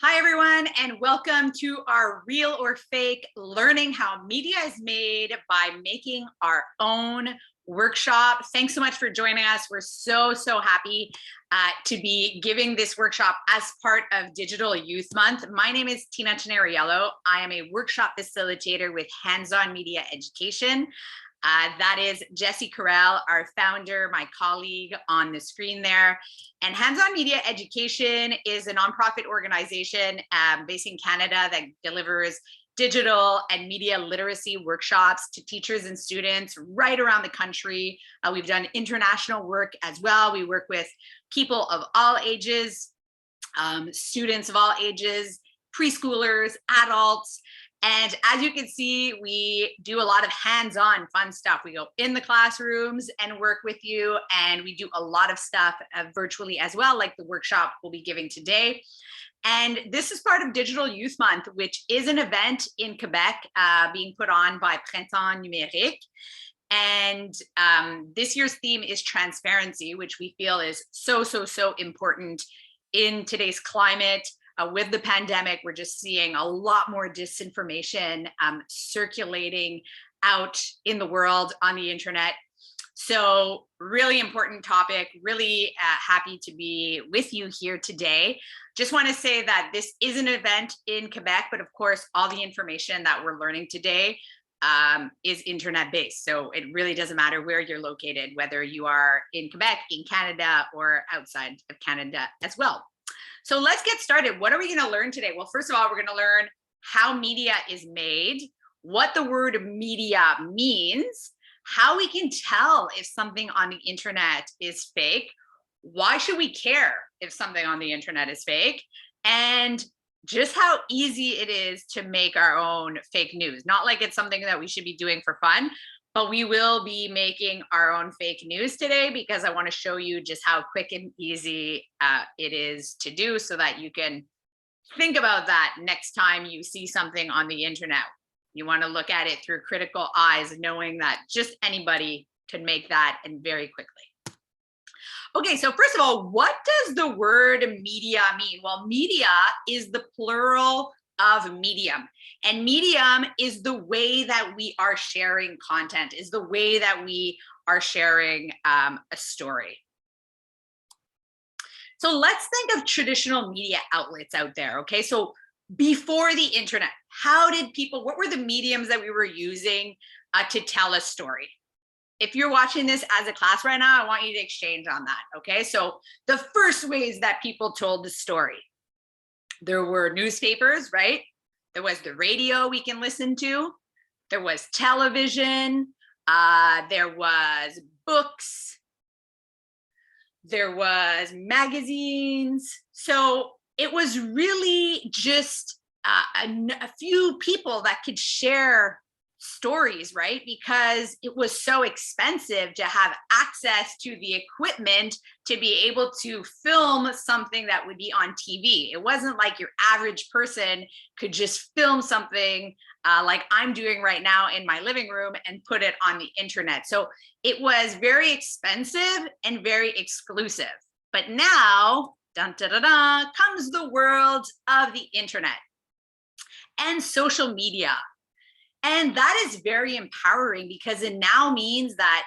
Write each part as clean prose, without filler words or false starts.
Hi, everyone, and welcome to our Real or Fake Learning How Media is Made by Making Our Own workshop. Thanks so much for joining us. We're so happy to be giving this workshop as part of Digital Youth Month. My name is Tina Teneriello. I am a workshop facilitator with Hands-On Media Education. That is Jessie Carell, our founder, my colleague on the screen there. And Hands-On Media Education is a nonprofit organization based in Canada that delivers digital and media literacy workshops to teachers and students right around the country. We've done international work as well. We work with people of all ages, students of all ages, preschoolers, adults. And as you can see, we do a lot of hands-on fun stuff. We go in the classrooms and work with you, and we do a lot of stuff virtually as well, like the workshop we'll be giving today. And this is part of Digital Youth Month, which is an event in Quebec being put on by Printemps Numérique. And this year's theme is transparency, which we feel is so important in today's climate. With the pandemic, we're just seeing a lot more disinformation circulating out in the world on the internet. So really important topic, really happy to be with you here today. Just want to say that this is an event in Quebec, but of course, all the information that we're learning today is internet based. So it really doesn't matter where you're located, whether you are in Quebec, in Canada, or outside of Canada as well. So let's get started. What are we going to learn today? Well, first of all, we're going to learn how media is made, what the word media means, how we can tell if something on the internet is fake, why should we care if something on the internet is fake, and just how easy it is to make our own fake news. Not like it's something that we should be doing for fun, but we will be making our own fake news today because I want to show you just how quick and easy it is to do so that you can think about that next time you see something on the internet. You want to look at it through critical eyes, knowing that just anybody could make that and very quickly. Okay, so first of all, what does the word media mean? Well, media is the plural of medium. And medium is the way that we are sharing content, is the way that we are sharing a story. So let's think of traditional media outlets out there, okay? So before the internet, what were the mediums that we were using to tell a story? If you're watching this as a class right now, I want you to exchange on that, okay? So the first ways that people told the story, there were newspapers, right? There was the radio we can listen to. There was television. There was books. There was magazines. So it was really just a few people that could share stories, right? Because it was so expensive to have access to the equipment to be able to film something that would be on TV. It wasn't like your average person could just film something like I'm doing right now in my living room and put it on the internet. So it was very expensive and very exclusive. But now, dun, da, da, da, comes the world of the internet and social media. And that is very empowering because it now means that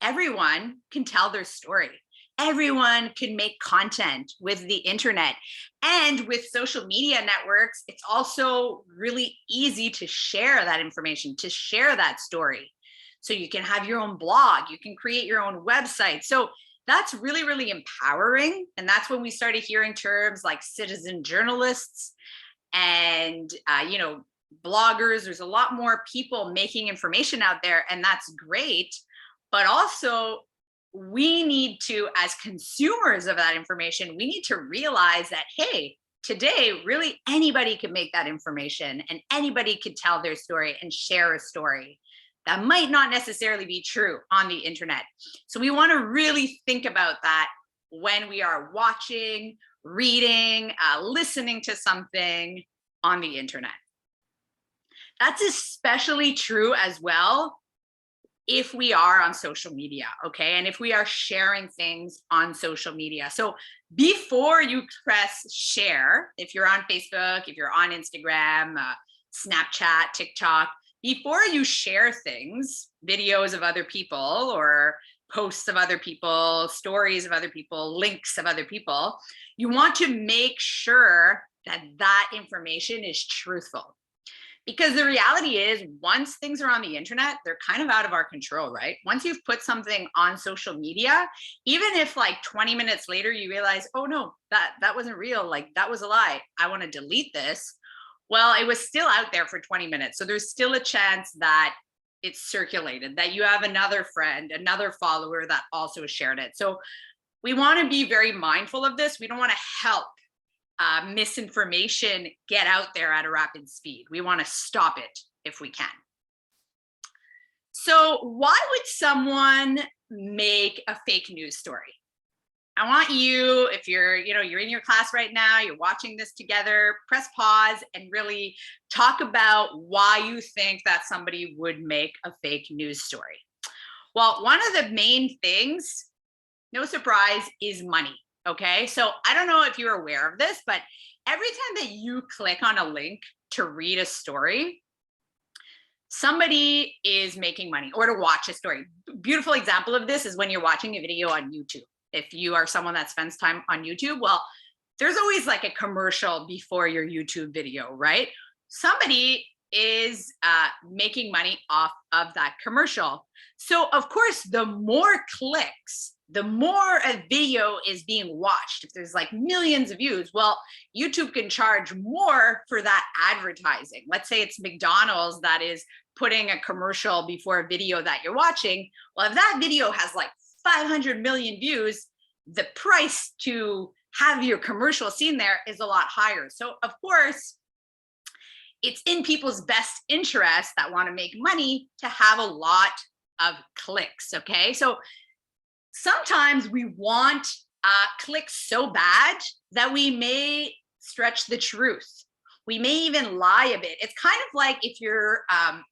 everyone can tell their story. Everyone can make content with the internet. And with social media networks, it's also really easy to share that information, to share that story. So you can have your own blog, you can create your own website. So that's really empowering. And that's when we started hearing terms like citizen journalists and, bloggers. There's a lot more people making information out there, and that's great. But also, we need to, as consumers of that information, we need to realize that, hey, today, really anybody can make that information and anybody could tell their story and share a story that might not necessarily be true on the internet. So we want to really think about that when we are watching, reading, listening to something on the internet. That's especially true as well if we are on social media, okay? And if we are sharing things on social media. So before you press share, if you're on Facebook, if you're on Instagram, Snapchat, TikTok, before you share things, videos of other people or posts of other people, stories of other people, links of other people, you want to make sure that that information is truthful. Because the reality is, once things are on the internet, they're kind of out of our control, right? Once you've put something on social media, even if like 20 minutes later you realize, oh no, that wasn't real, like that was a lie, I want to delete this. Well, it was still out there for 20 minutes. So there's still a chance that it's circulated, that you have another friend, another follower that also shared it. So we want to be very mindful of this. We don't want to help misinformation get out there at a rapid speed. We want to stop it if we can. So why would someone make a fake news story? I want you, if you're in your class right now, you're watching this together, press pause and really talk about why you think that somebody would make a fake news story. Well, one of the main things, no surprise, is money. Okay, so I don't know if you're aware of this, but every time that you click on a link to read a story, somebody is making money, or to watch a story. Beautiful example of this is when you're watching a video on YouTube. If you are someone that spends time on YouTube, well, there's always like a commercial before your YouTube video, right? Somebody is making money off of that commercial. So of course, the more clicks, the more a video is being watched. If there's like millions of views, well, YouTube can charge more for that advertising. Let's say it's McDonald's that is putting a commercial before a video that you're watching. Well, if that video has like 500 million views, the price to have your commercial seen there is a lot higher. So of course, it's in people's best interest that want to make money to have a lot of clicks, okay? So sometimes we want clicks so bad that we may stretch the truth. We may even lie a bit. It's kind of like if you're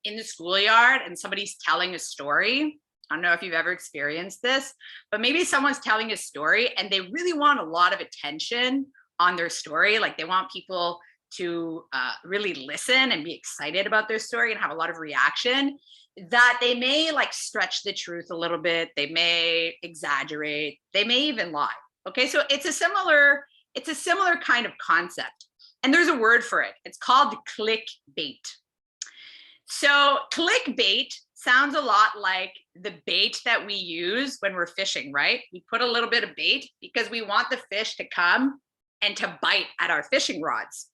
in the schoolyard and somebody's telling a story. I don't know if you've ever experienced this, but maybe someone's telling a story and they really want a lot of attention on their story. Like they want people to really listen and be excited about their story and have a lot of reaction, that they may like stretch the truth a little bit. They may exaggerate. They may even lie. Okay, so it's a similar kind of concept. And there's a word for it. It's called clickbait. So clickbait sounds a lot like the bait that we use when we're fishing, right? We put a little bit of bait because we want the fish to come and to bite at our fishing rods.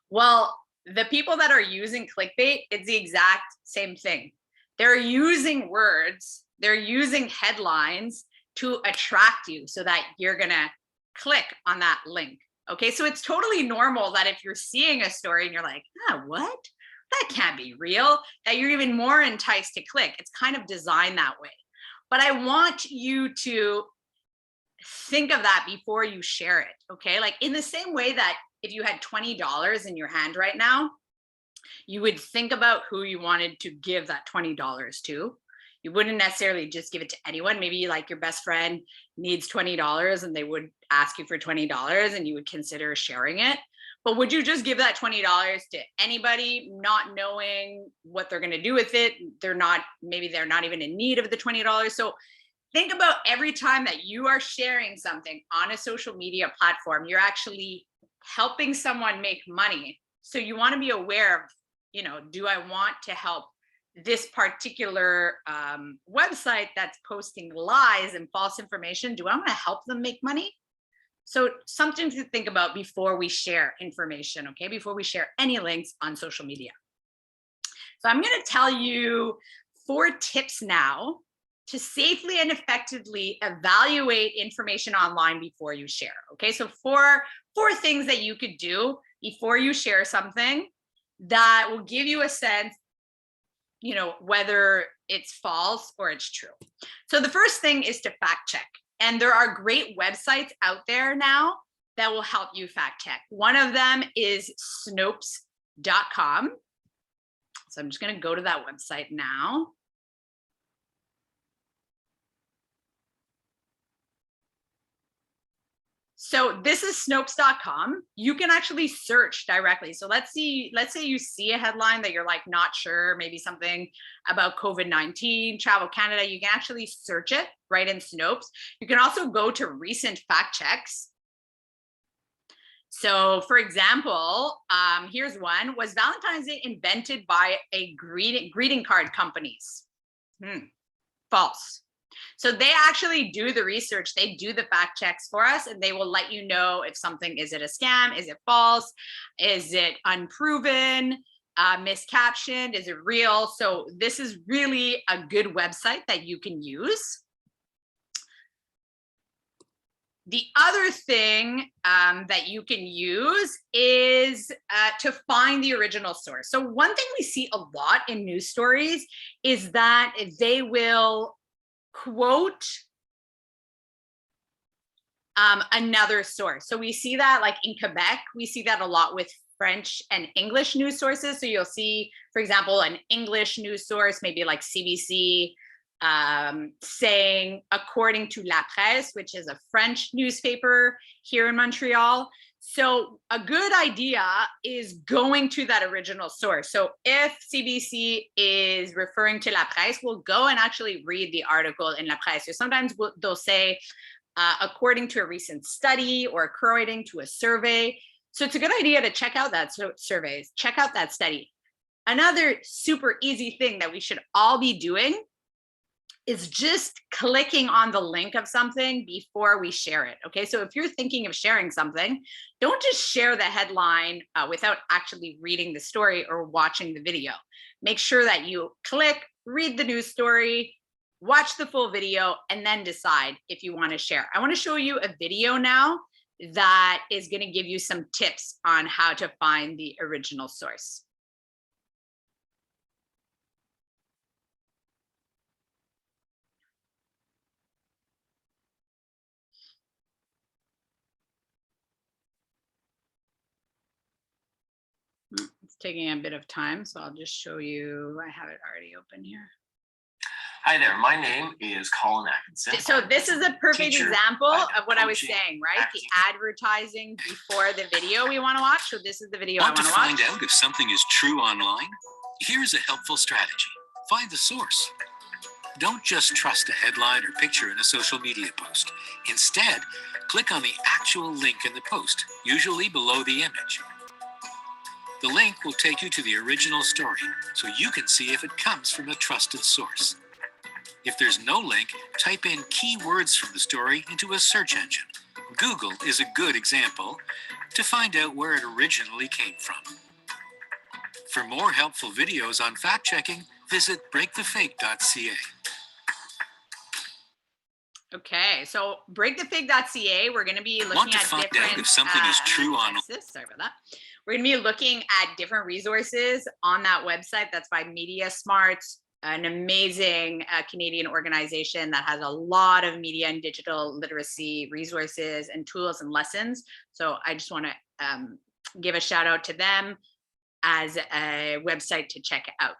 Well, the people that are using clickbait, it's the exact same thing. They're using words, they're using headlines to attract you so that you're gonna click on that link. Okay, so it's totally normal that if you're seeing a story and you're like, what? That can't be real, that you're even more enticed to click. It's kind of designed that way. But I want you to think of that before you share it, okay? Like in the same way that if you had $20 in your hand right now, you would think about who you wanted to give that $20 to. You wouldn't necessarily just give it to anyone. Maybe like your best friend needs $20 and they would ask you for $20 and you would consider sharing it. But would you just give that $20 to anybody, not knowing what they're going to do with it? Maybe they're not even in need of the $20. So think about every time that you are sharing something on a social media platform, you're actually helping someone make money. So you want to be aware of, do I want to help this particular website that's posting lies and false information? Do I want to help them make money? So something to think about before we share information, okay? Before we share any links on social media. So I'm going to tell you 4 tips now to safely and effectively evaluate information online before you share. Okay, so four things that you could do before you share something that will give you a sense, whether it's false or it's true. So the first thing is to fact check. And there are great websites out there now that will help you fact check. One of them is Snopes.com. So I'm just going to go to that website now. So this is Snopes.com. You can actually search directly. So let's say you see a headline that you're like not sure, maybe something about COVID-19, Travel Canada. You can actually search it right in Snopes. You can also go to recent fact checks. So for example, here's one. Was Valentine's Day invented by a greeting card companies? False. So they actually do the research, they do the fact checks for us, and they will let you know if something, is it a scam? Is it false? Is it unproven? Miscaptioned? Is it real? So this is really a good website that you can use. The other thing that you can use is to find the original source. So one thing we see a lot in news stories is that they will quote another source. So we see that like in Quebec, we see that a lot with French and English news sources. So you'll see, for example, an English news source, maybe like CBC, saying according to La Presse, which is a French newspaper here in Montreal. So a good idea is going to that original source. So if CBC is referring to La Presse, we'll go and actually read the article in La Presse. So sometimes they'll say, according to a recent study or according to a survey. So it's a good idea to check out that survey, check out that study. Another super easy thing that we should all be doing is just clicking on the link of something before we share it. Okay, so if you're thinking of sharing something, don't just share the headline without actually reading the story or watching the video. Make sure that you click, read the news story, watch the full video, and then decide if you want to share. I want to show you a video now that is going to give you some tips on how to find the original source. It's taking a bit of time, so I'll just show you. I have it already open here. Hi there, my name is Colin Atkinson. So this is a perfect example of what I was saying, right? The advertising before the video we want to watch. So this is the video I want to watch. Want to find out if something is true online? Here's a helpful strategy. Find the source. Don't just trust a headline or picture in a social media post. Instead, click on the actual link in the post, usually below the image. The link will take you to the original story, so you can see if it comes from a trusted source. If there's no link, type in keywords from the story into a search engine. Google is a good example to find out where it originally came from. For more helpful videos on fact-checking, visit breakthefake.ca. Okay, so breakthefake.ca, we're going to be looking at different... out if something is true on... Sorry about that. We're going to be looking at different resources on that website. That's by Media Smarts, an amazing Canadian organization that has a lot of media and digital literacy resources and tools and lessons. So I just want to give a shout out to them as a website to check out.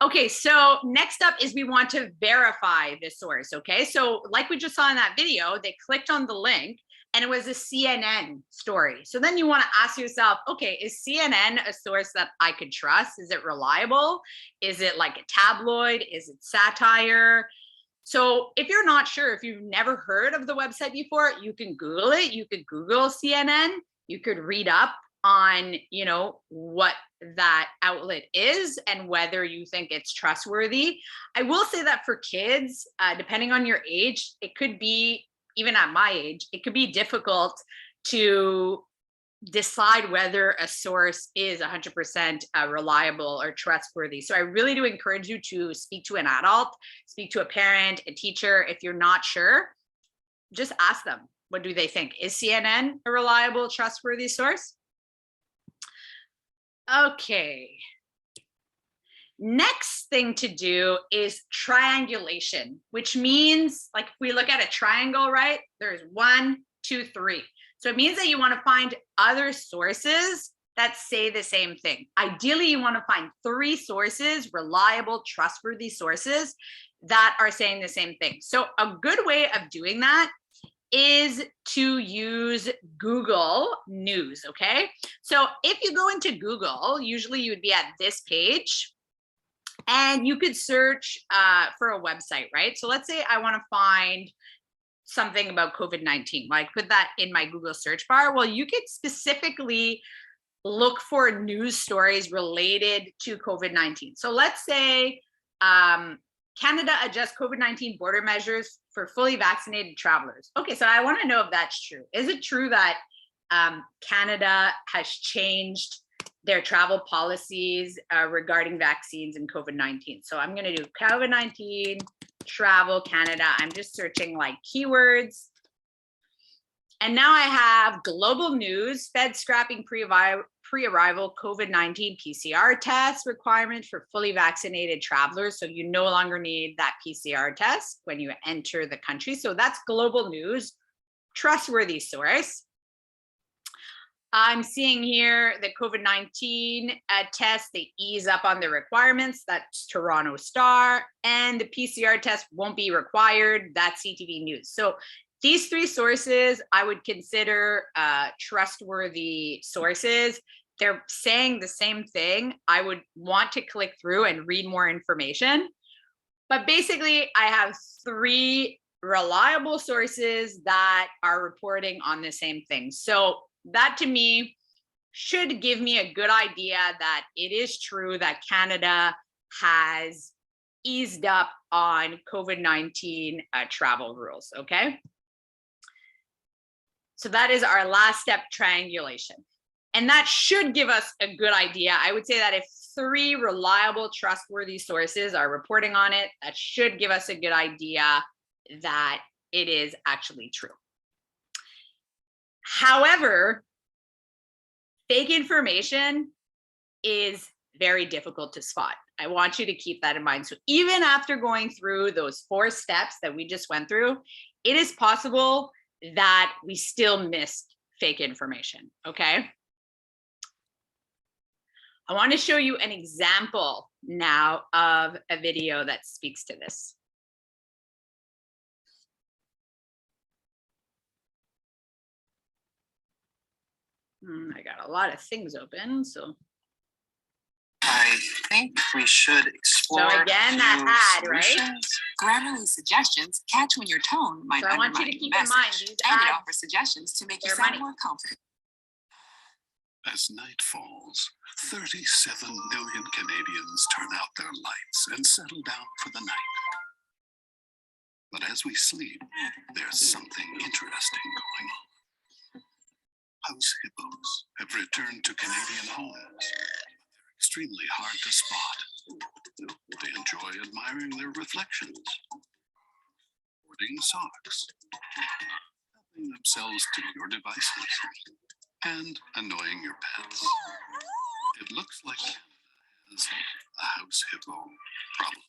Okay, so next up is we want to verify the source, okay? So like we just saw in that video, they clicked on the link and it was a CNN story. So then you want to ask yourself, okay, is CNN a source that I could trust? Is it reliable? Is it like a tabloid? Is it satire? So if you're not sure, if you've never heard of the website before, you can Google it. You could Google CNN. You could read up on, you know, what that outlet is and whether you think it's trustworthy. I will say that for kids, depending on your age, it could be, even at my age, it could be difficult to decide whether a source is 100% reliable or trustworthy. So I really do encourage you to speak to an adult, speak to a parent, a teacher. If you're not sure, just ask them, what do they think? Is CNN a reliable, trustworthy source? Okay. Next thing to do is triangulation, which means, like, if we look at a triangle, right? There's 1, 2, 3. So it means that you want to find other sources that say the same thing. Ideally, you want to find 3 sources, reliable, trustworthy sources that are saying the same thing. So a good way of doing that is to use Google News, okay? So if you go into Google, usually you would be at this page and you could search for a website, right? So let's say I want to find something about COVID-19, like put that in my Google search bar. Well, you could specifically look for news stories related to COVID-19. So let's say Canada adjusts COVID-19 border measures for fully vaccinated travelers. Okay, so I want to know if that's true. Is it true that Canada has changed their travel policies regarding vaccines and COVID-19? So I'm going to do COVID-19 travel Canada. I'm just searching like keywords. And now I have global news, Fed scrapping pre-arrival COVID-19 PCR test requirement for fully vaccinated travelers. So you no longer need that PCR test when you enter the country. So that's global news, trustworthy source. I'm seeing here the COVID-19 test, they ease up on the requirements. That's Toronto Star. And the PCR test won't be required. That's CTV News. So these three sources I would consider trustworthy sources. They're saying the same thing. I would want to click through and read more information. But basically, I have three reliable sources that are reporting on the same thing. So that to me should give me a good idea that it is true that Canada has eased up on COVID-19 travel rules, okay? So that is our last step, triangulation. And that should give us a good idea. I would say that if three reliable, trustworthy sources are reporting on it, that should give us a good idea that it is actually true. However, fake information is very difficult to spot. I want you to keep that in mind. So even after going through those 4 steps that we just went through, it is possible that we still missed fake information, okay? I want to show you an example now of a video that speaks to this. I got a lot of things open, so. I think we should explore. So again, that ad, right? Grammarly suggestions catch when your tone might So I want you to undermine keep your in mind message, these and it ads, offers suggestions to make you they're sound money. more confident. As night falls, 37 million Canadians turn out their lights and settle down for the night. But as we sleep, there's something interesting going on. House hippos have returned to Canadian homes. They're extremely hard to spot. They enjoy admiring their reflections, hoarding socks, helping themselves to your devices, and annoying your pets. It looks like Canada has a house hippo problem.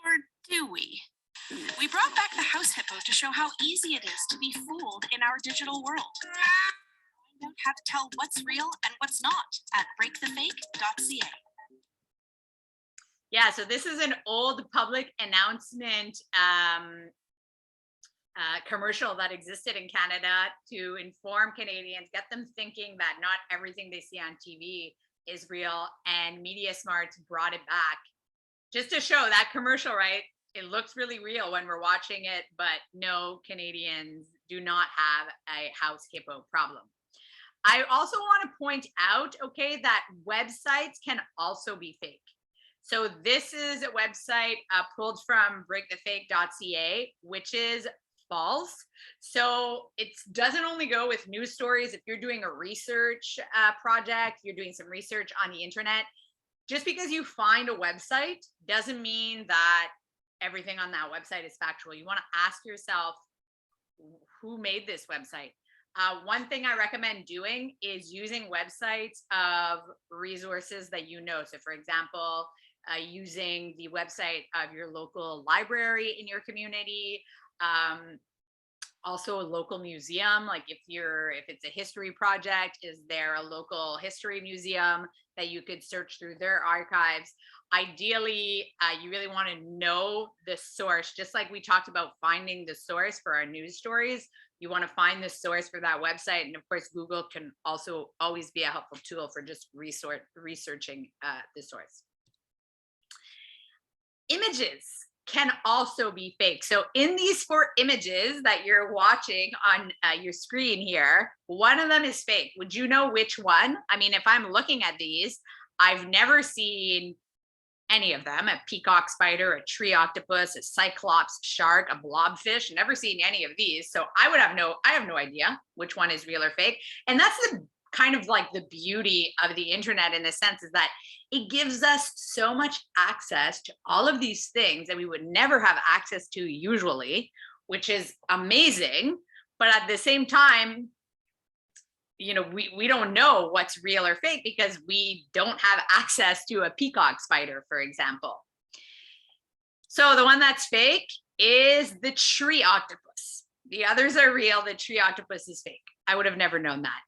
Or do we? We brought back the house hippos to show how easy it is to be fooled in our digital world. Find out how to tell what's real and what's not at breakthefake.ca. Yeah, so this is an old public announcement commercial that existed in Canada to inform Canadians, get them thinking that not everything they see on TV is real, and Media Smarts brought it back just to show that commercial, right? It looks really real when we're watching it, but no, Canadians do not have a house hippo problem. I also want to point out, okay, that websites can also be fake. So this is a website pulled from breakthefake.ca, which is false. So it doesn't only go with news stories. If you're doing a research project, you're doing some research on the internet, just because you find a website doesn't mean that everything on that website is factual. You want to ask yourself, who made this website? One thing I recommend doing is using websites of resources that you know. So for example, using the website of your local library in your community, also a local museum. Like if it's a history project, is there a local history museum that you could search through their archives? ideally, you really want to know the source, just like we talked about finding the source for our news stories. You want to find the source for that website. And of course, Google can also always be a helpful tool for just researching the source. Images can also be fake. So in these 4 images that you're watching on your screen here, one of them is fake. Would you know which one? I mean, if I'm looking at these, I've never seen any of them: a peacock spider, a tree octopus, a cyclops shark, a blobfish. Never seen any of these. So I have no idea which one is real or fake. And that's the kind of like the beauty of the internet, in a sense, is that it gives us so much access to all of these things that we would never have access to usually, which is amazing. But at the same time, you know, we don't know what's real or fake because we don't have access to a peacock spider, for example. So the one that's fake is the tree octopus. The others are real. The tree octopus is fake. I would have never known that.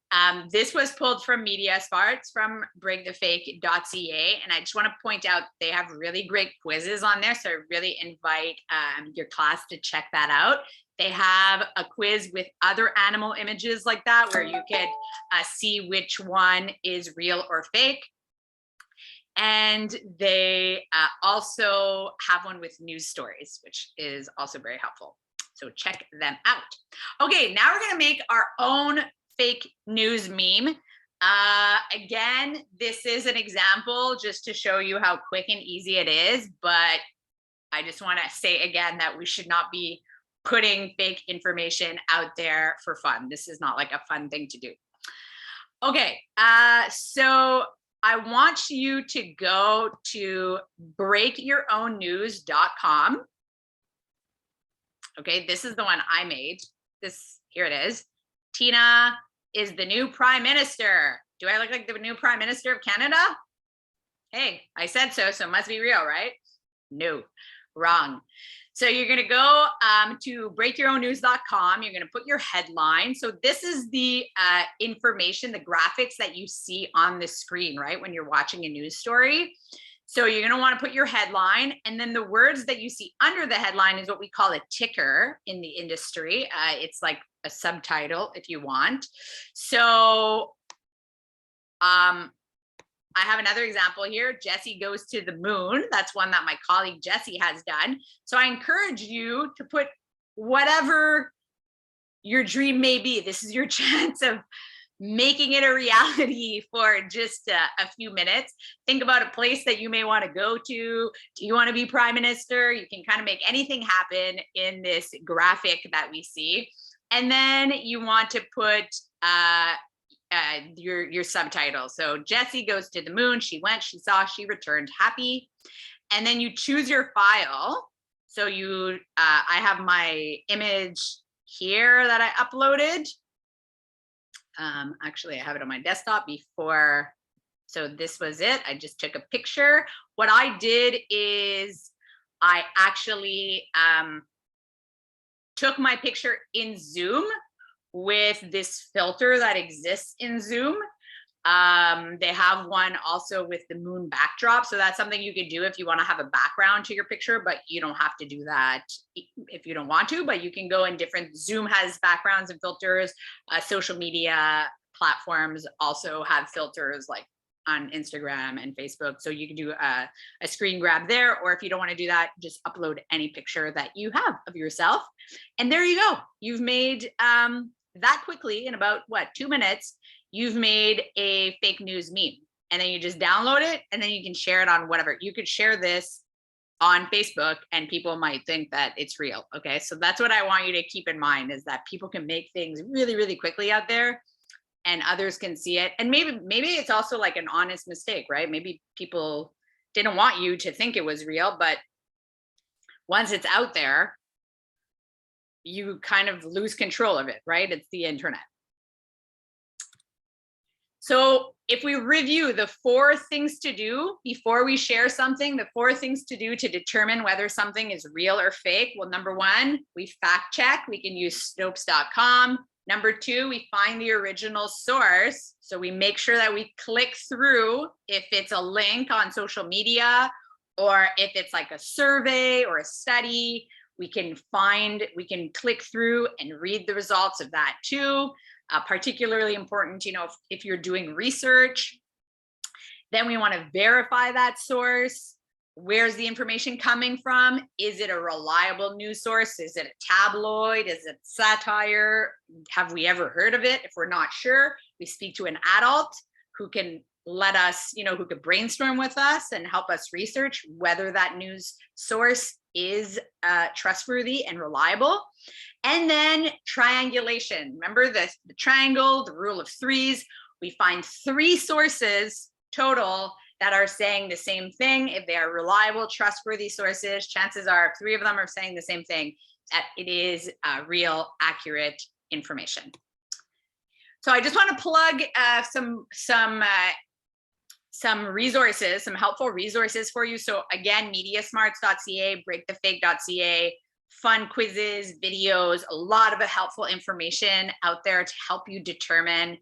This was pulled from Mediaspar. It's from breakthefake.ca. And I just want to point out they have really great quizzes on there. So I really invite your class to check that out. They have a quiz with other animal images like that, where you could see which one is real or fake. And they also have one with news stories, which is also very helpful. So check them out. Okay, now we're gonna make our own fake news meme. Again, this is an example just to show you how quick and easy it is, but I just wanna say again that we should not be putting fake information out there for fun. This is not like a fun thing to do. Okay, so I want you to go to breakyourownnews.com. Okay, this is the one I made. Here it is. Tina is the new Prime Minister. Do I look like the new Prime Minister of Canada? Hey, I said so, so it must be real, right? No, wrong. So you're gonna go to breakyourownnews.com. You're gonna put your headline. So this is the information, the graphics that you see on the screen, right? When you're watching a news story. So you're gonna wanna put your headline, and then the words that you see under the headline is what we call a ticker in the industry. It's like a subtitle if you want. So I have another example here. Jessie goes to the moon. That's one that my colleague Jessie has done. So I encourage you to put whatever your dream may be. This is your chance of making it a reality for just a few minutes. Think about a place that you may want to go to. Do you want to be Prime Minister? You can kind of make anything happen in this graphic that we see. And then you want to put your subtitle. So Jessie goes to the moon. She went, she saw, she returned happy. And then you choose your file. So I have my image here that I uploaded. Actually, I have it on my desktop before. So this was it. I just took a picture. What I did is I actually took my picture in Zoom with this filter that exists in Zoom. They have one also with the moon backdrop. So that's something you could do if you want to have a background to your picture, but you don't have to do that if you don't want to, but you can go in different, Zoom has backgrounds and filters. Social media platforms also have filters like on Instagram and Facebook. So you can do a screen grab there, or if you don't want to do that, just upload any picture that you have of yourself. And there you go. You've made that quickly, in about 2 minutes, you've made a fake news meme. And then you just download it, and then you can share it on whatever. You could share this on Facebook and people might think that it's real. Okay, so that's what I want you to keep in mind, is that people can make things really, really quickly out there, and others can see it. And maybe it's also like an honest mistake, right? Maybe people didn't want you to think it was real, but once it's out there, you kind of lose control of it, right? It's the internet. So if we review the 4 things to do before we share something, the 4 things to do to determine whether something is real or fake. Well, number 1, we fact check. We can use Snopes.com. Number 2, we find the original source. So we make sure that we click through if it's a link on social media or if it's like a survey or a study, we can click through and read the results of that too. Particularly important, if you're doing research, then we want to verify that source. Where's the information coming from? Is it a reliable news source? Is it a tabloid? Is it satire? Have we ever heard of it? If we're not sure, we speak to an adult who can let us, who could brainstorm with us and help us research whether that news source is trustworthy and reliable. And then triangulation. Remember the triangle, the rule of threes. We find 3 sources total that are saying the same thing. If they are reliable, trustworthy sources, chances are if 3 of them are saying the same thing, that it is real, accurate information. So I just want to plug some resources, some helpful resources for you. So again, mediasmarts.ca, breakthefake.ca, fun quizzes, videos, a lot of helpful information out there to help you determine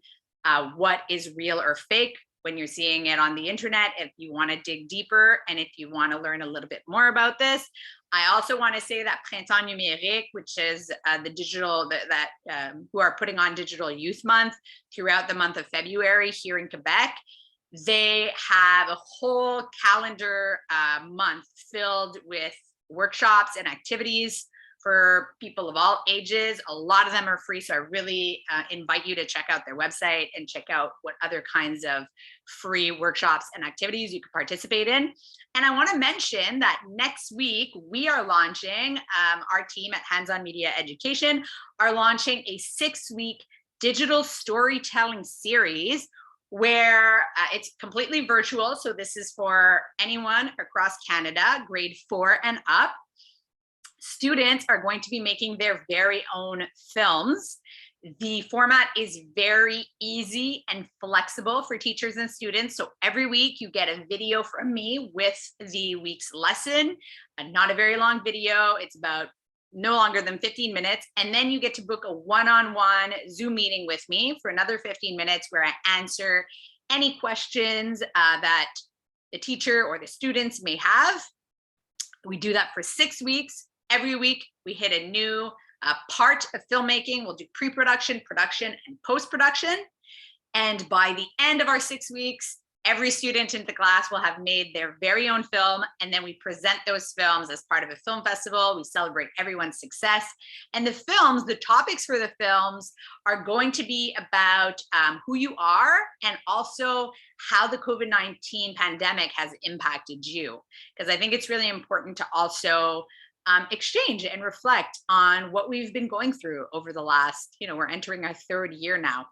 what is real or fake when you're seeing it on the internet, if you want to dig deeper and if you want to learn a little bit more about this. I also want to say that Printemps Numérique, which is the digital, who are putting on Digital Youth Month throughout the month of February here in Quebec, they have a whole calendar month filled with workshops and activities for people of all ages. A lot of them are free, so I really invite you to check out their website and check out what other kinds of free workshops and activities you could participate in. And I want to mention that next week we are launching, our team at Hands On Media Education are launching a 6-week digital storytelling series where it's completely virtual. So this is for anyone across Canada, grade 4 and up. Students are going to be making their very own films. The format is very easy and flexible for teachers and students. So every week you get a video from me with the week's lesson, not a very long video. It's about no longer than 15 minutes. And then you get to book a one-on-one Zoom meeting with me for another 15 minutes where I answer any questions that the teacher or the students may have. We do that for 6 weeks. Every week we hit a new part of filmmaking. We'll do pre-production, production, and post-production. And by the end of our 6 weeks, every student in the class will have made their very own film, and then we present those films as part of a film festival. We celebrate everyone's success. And the films, the topics for the films are going to be about who you are and also how the COVID-19 pandemic has impacted you. Because I think it's really important to also exchange and reflect on what we've been going through over the last, we're entering our 3rd year now.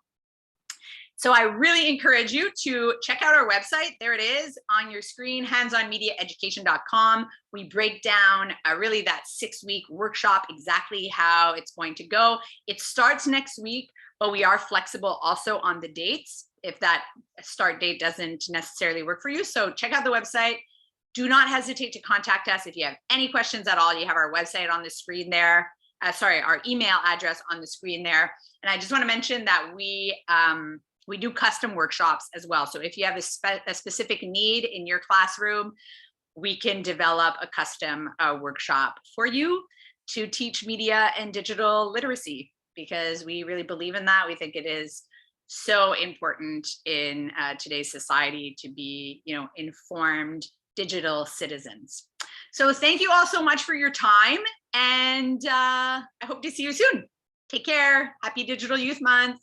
So I really encourage you to check out our website. There it is on your screen, handsonmediaeducation.com. We break down really that 6-week workshop, exactly how it's going to go. It starts next week, but we are flexible also on the dates if that start date doesn't necessarily work for you. So check out the website. Do not hesitate to contact us if you have any questions at all. You have our website on the screen there. Our email address on the screen there. And I just want to mention that we do custom workshops as well. So if you have a specific need in your classroom, we can develop a custom workshop for you to teach media and digital literacy, because we really believe in that. We think it is so important in today's society to be, informed digital citizens. So thank you all so much for your time, and I hope to see you soon. Take care. Happy Digital Youth Month.